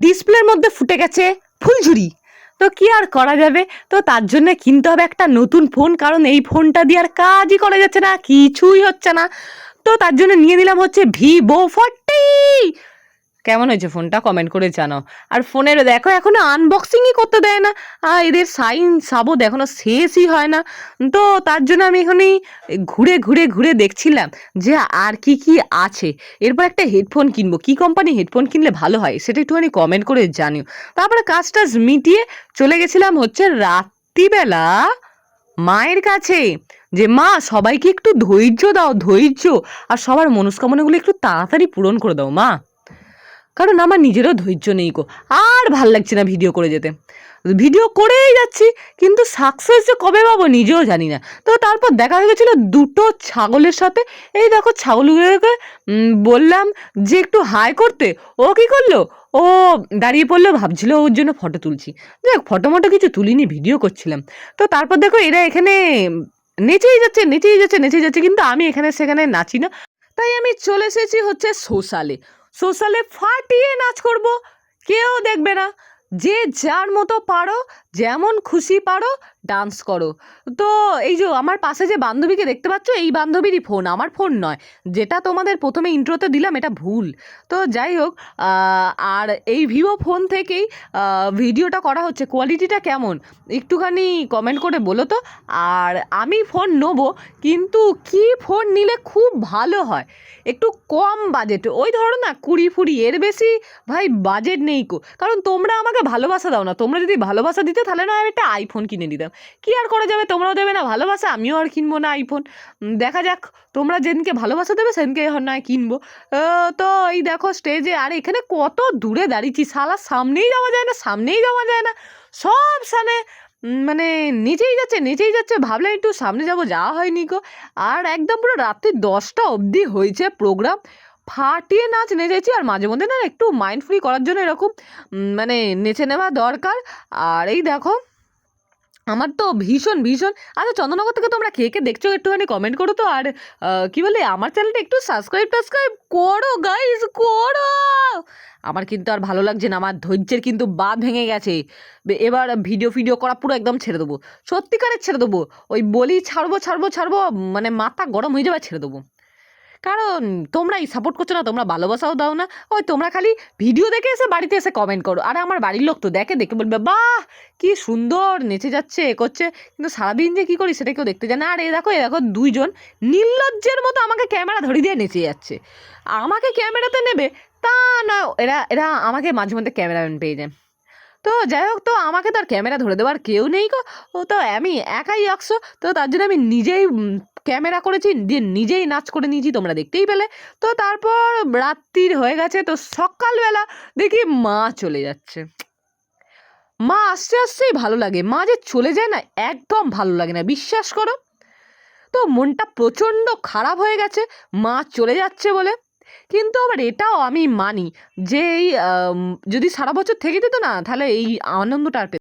ডিসপ্লের মধ্যে ফুটে গেছে ফুলঝুরি। তো কি আর করা যাবে, তো তার জন্য কিনতে হবে একটা নতুন ফোন, কারণ এই ফোনটা দিয়ে আর কাজই করা যাচ্ছে না, কিছুই হচ্ছে না। তো তার জন্য নিয়ে নিলাম হচ্ছে Vivo 40। কেমন হয়েছে ফোনটা কমেন্ট করে জানাও। আর ফোনের দেখো এখনো আনবক্সিংই করতে দেয় না, এদের সাইন সাবো এখনো শেষই হয় না। তো তার জন্য আমি এখনই ঘুরে ঘুরে ঘুরে দেখছিলাম যে আর কি কি আছে। এরপর একটা হেডফোন কিনবো, কি কোম্পানি হেডফোন কিনলে ভালো হয় সেটা একটুখানি কমেন্ট করে জানিও। তারপরে কাজ টাজ মিটিয়ে চলে গেছিলাম হচ্ছে রাত্রিবেলা মায়ের কাছে, যে মা সবাইকে একটু ধৈর্য দাও, ধৈর্য, আর সবার মনস্কামনাগুলো একটু তাড়াতাড়ি পূরণ করে দাও মা, কারণ আমার নিজেরও ধৈর্য নেই গো, আর ভাল লাগছে না ভিডিও করে যেতে। ভিডিও করেই যাচ্ছি কিন্তু সাকসেস যে কবে পাবো নিজেও জানি না। তো তারপর দেখা হয়ে গেছিলো দুটো ছাগলের সাথে। এই দেখো ছাগলগুলোকে বললাম যে একটু হাই করতে, ও কি করলো, ও দাঁড়িয়ে পড়লো, ভাবছিল ওর জন্য ফটো তুলছি। দেখ ফটো মটো কিছু তুলিনি, ভিডিও করছিলাম। তো তারপর দেখো এরা এখানে নেচেই যাচ্ছে নেচেই যাচ্ছে নেচেই যাচ্ছে, কিন্তু আমি এখানে সেখানে নাচি না। তাই আমি চলে এসেছি হচ্ছে সোশ্যালে। সোশ্যালে ফাটিয়ে নাচ করব, কেউ দেখবে না। যে যার মতো পারো, যেমন খুশি পারো ডান্স করো। তো এই যে আমার পাশে যে বান্ধবীকে দেখতে পাচ্ছ, এই বান্ধবীরই ফোন, আমার ফোন নয়। যেটা তোমাদের প্রথমে ইন্ট্রোতে দিলাম এটা ভুল। তো যাই হোক, আর এই ভিভো ফোন থেকেই ভিডিওটা করা হচ্ছে। কোয়ালিটিটা কেমন একটুখানি কমেন্ট করে বলো তো। আর আমি ফোন নেবো, কিন্তু কি ফোন নিলে খুব ভালো হয়, একটু কম বাজেট, ওই ধরো না 20 এর বেশি ভাই বাজেট নেই কো। কারণ তোমরা আমাকে ভালোবাসা দাও না, তোমরা যদি ভালোবাসা দিতে তাহলে না আমি একটা আইফোন কিনে দিতাম। কি আর করা যাবে, তোমরাও দেবে না ভালোবাসা, আমিও আর কিনবো না আইফোন। দেখা যাক, তোমরা যেদিনকে ভালোবাসা দেবে সেদিনকে নয় কিনবো। তো এই দেখো স্টেজে, আর এখানে কত দূরে দাঁড়িয়েছি, শালা সামনেই যাওয়া যায় না, সামনেই যাওয়া যায় না, সব সামনে মানে নিচেই যাচ্ছে নিচেই যাচ্ছে। ভাবলাম একটু সামনে যাবো, যাওয়া হয়নি গো। আর একদম পুরো রাত্রি 10টা অবধি হয়েছে প্রোগ্রাম, ফাটিয়ে নাচ নেচেছি। আর মাঝে মধ্যে না একটু মাইন্ড ফ্রি করার জন্য এরকম মানে নেচে নেওয়া দরকার। আর এই দেখো আমার তো ভীষণ ভীষণ, আচ্ছা চন্দননগর থেকে তোমরা কে কে দেখছো একটুখানি কমেন্ট করো তো। আর কি বলে আমার চ্যানেলটা একটু সাবস্ক্রাইব করো গাইজ, করো। আমার কিন্তু আর ভালো লাগছে না, আমার ধৈর্যের কিন্তু বাঁধ ভেঙে গেছে। এবার ভিডিও করা পুরো একদম ছেড়ে দেবো, সত্যিকারের ছেড়ে দেবো। ওই বলি ছাড়বো মানে মাথা গরম হয়ে যাবে, ছেড়ে দেবো। কারণ তোমরাই সাপোর্ট করছো না, তোমরা ভালোবাসাও দাও না। ওই তোমরা খালি ভিডিও দেখে এসে বাড়িতে এসে কমেন্ট করো। আরে আমার বাড়ির লোক তো দেখে বলবে বাহ কি সুন্দর নেচে যাচ্ছে, এ করছে, কিন্তু সারাদিন যে কী করি সেটা কেউ দেখতে যায় না। আর এ দেখো দুইজন নির্লজ্জের মতো আমাকে ক্যামেরা ধরে দিয়ে নেচে যাচ্ছে। আমাকে ক্যামেরাতে নেবে তা না, এরা এরা আমাকে মাঝে মধ্যে ক্যামেরাম্যান পেয়ে যায়। তো যাই হোক, তো আমাকে তো আর ক্যামেরা ধরে দেওয়ার কেউ নেই গো, ও তো আমি একাই একশো। তো তার জন্য আমি নিজেই ক্যামেরা করেছি, দিয়ে নিজেই নাচ করে নিয়েছি, তোমরা দেখতেই পেলে। তো তারপর রাত্রির হয়ে গেছে, তো সকালবেলা দেখি মা চলে যাচ্ছে। মা আসতে আসতেই ভালো লাগে, মা যে চলে যায় না একদম ভালো লাগে না, বিশ্বাস করো। তো মনটা প্রচণ্ড খারাপ হয়ে গেছে মা চলে যাচ্ছে বলে। কিন্তু আবার এটাও আমি মানি যে এই যদি সারা বছর থেকে যেত না তাহলে এই আনন্দটা আর